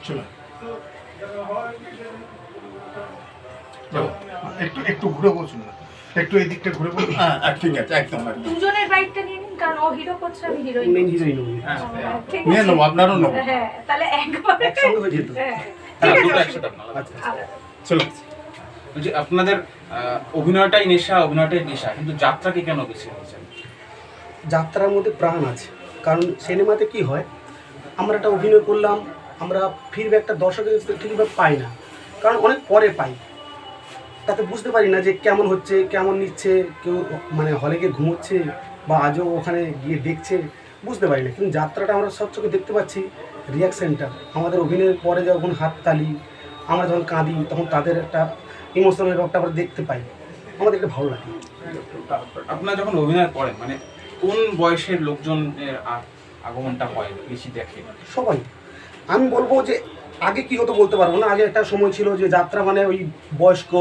চলো একটু একটু ঘুরে বসুন না, একটু এই দিকটা ঘুরে বসুন। হ্যাঁ ঠিক আছে, একদম দুজনের বাইকটা নিয়ে নিন, কারণ ও হিরো করছে, আমি হিরোইন। মেন হিরোইন ঠিক নিয়ে আছে, নেবো, আপনারও নেবো। হ্যাঁ তাহলে একবার একসঙ্গে হয়ে যেত। হ্যাঁ, হ্যাঁ, ঠিক দুটো আছে, একসাথে আপনারা। আচ্ছা চলো বলছি, আপনাদের অভিনয়টাই নেশা, অভিনয়টাই নেশা, কিন্তু যাত্রাকে কেন বেছে নিয়েছেন? যাত্রার মধ্যে প্রাণ আছে, কারণ সিনেমাতে কি হয়, আমরা একটা অভিনয় করলাম, আমরা ফিডব্যাকটা দর্শকের কাছ থেকে ঠিকভাবে পাই না, কারণ অনেক পরে পাই, তাতে বুঝতে পারি না যে কেমন হচ্ছে, কেমন নিচ্ছে, কেউ মানে হলে গিয়ে ঘুমোচ্ছে বা আজও ওখানে গিয়ে দেখছে, বুঝতে পারি না। কিন্তু যাত্রাটা আমরা সব চোখে দেখতে পাচ্ছি, রিয়াকশানটা আমাদের অভিনয়ের পরে যখন হাততালি, আমরা যখন কাঁদি, তখন তাদের একটা ইমোশনাল ব্যাপারটা আমরা দেখতে পাই, আমাদের এটা ভালো লাগে। আপনারা যখন অভিনয় করেন, মানে কোন বয়সের লোকজনের আগমনটা হয় বেশি দেখে? সবাই, আমি বলবো যে আগে কি হতো বলতে পারবো না, আগে একটা সময় ছিল যে যাত্রা মানে ওই বয়স্ক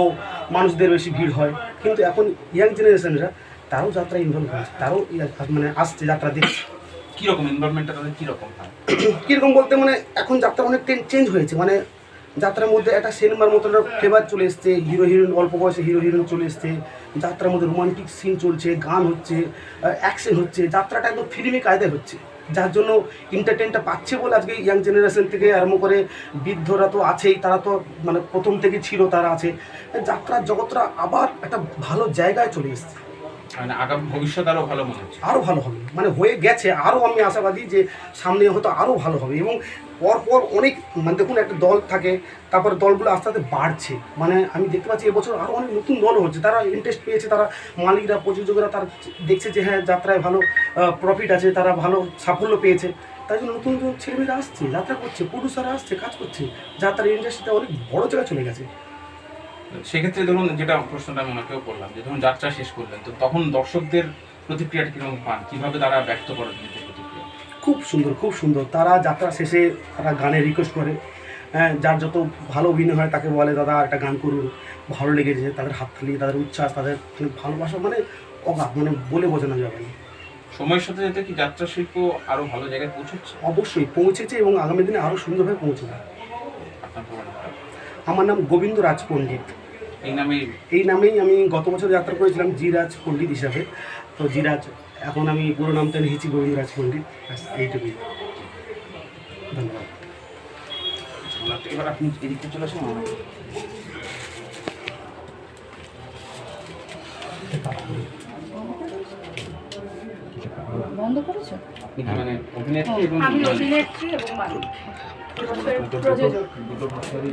মানুষদের বেশি ভিড় হয়, কিন্তু এখন ইয়াং জেনারেশনরা তারাও যাত্রা ইনভলভ হচ্ছে, তারাও মানে আসছে যাত্রা দেখছে। কীরকম এনভায়রনমেন্টটা তাদের কীরকম হয়? কীরকম বলতে মানে এখন যাত্রা অনেক চেঞ্জ হয়েছে, মানে যাত্রার মধ্যে একটা সিনেমার মতো একটা ফ্লেভার চলে এসছে, হিরো হিরোইন, অল্প বয়সে হিরো হিরোইন চলে এসছে, যাত্রার মধ্যে রোমান্টিক সিন চলছে, গান হচ্ছে, অ্যাকশন হচ্ছে, যাত্রাটা একদম ফিল্মি কায়দায় হচ্ছে, যার জন্য এন্টারটেনটা পাচ্ছে বলে আজকে ইয়াং জেনারেশন থেকে আরম্ভ করে বৃদ্ধরা তো আছেই, তারা তো মানে প্রথম থেকে ছিল, তারা আছে, যাত্রার জগৎটা আবার একটা ভালো জায়গায় চলে এসছে। মানে আগামী ভবিষ্যৎ আরও ভালো মনে হচ্ছে? আরও ভালো হবে, মানে হয়ে গেছে, আরও আমি আশাবাদী যে সামনে হয়তো আরও ভালো হবে। এবং পরপর অনেক মানে দেখুন একটা দল থাকে, তারপরে দলগুলো আস্তে আস্তে বাড়ছে, মানে আমি দেখতে পাচ্ছি এবছর আরও অনেক নতুন দলও হচ্ছে, তারা ইন্টারেস্ট পেয়েছে, তারা মালিকরা, প্রযোজকরা তারা দেখছে যে হ্যাঁ যাত্রায় ভালো প্রফিট আছে, তারা ভালো সাফল্য পেয়েছে, তাই জন্য নতুন নতুন ছেলেমেয়েরা আসছে, যাত্রা করছে, প্রডিউসাররা আসছে, কাজ করছে, যাত্রার ইন্ডাস্ট্রিটা অনেক বড় জায়গায় চলে গেছে। সেক্ষেত্রে ধরুন, যেটা প্রশ্নটা আমি ওনাকেও করলাম, যে ধরুন যাত্রা শেষ করলেন, তো তখন দর্শকদের প্রতিক্রিয়াটা কীরকম পান, কীভাবে তারা ব্যক্ত করেন নিজেদের প্রতিক্রিয়া? খুব সুন্দর, খুব সুন্দর। তারা যাত্রা শেষে তারা গানের রিকোয়েস্ট করে, হ্যাঁ, যার যত ভালো অভিনয় হয় তাকে বলে দাদা একটা গান করুন, ভালো লেগেছে, তাদের হাততালি, তাদের উচ্ছ্বাস, তাদের মানে ভালোবাসা মানে অগাধ, মানে বলে বোঝানো যাবে না। সময়ের সাথে সাথে কি যাত্রা শিল্প আরও ভালো জায়গায় পৌঁছচ্ছে? অবশ্যই পৌঁছেছে এবং আগামী দিনে আরও সুন্দরভাবে পৌঁছবে। আপনার প্রমাণটা? আমার নাম গোবিন্দ রাজ পণ্ডিত। এই নামেই আমি গত বছর যাত্রা করেছিলাম জিরাজ পণ্ডিত হিসাবে, তো জিরাজ, এখন আমি পুরো নামটা লিখেছি গোবিন্দ রাজ পণ্ডিত, এইটুকুই। ধন্যবাদ। এবার আপনি এদিকে চলে আসুন। বন্ধ করেছো? আপনি কি মানে অভিনেত্রী এবং আমি অভিনেত্রী এবং মালিক, প্রযোজক। দুটো বছরই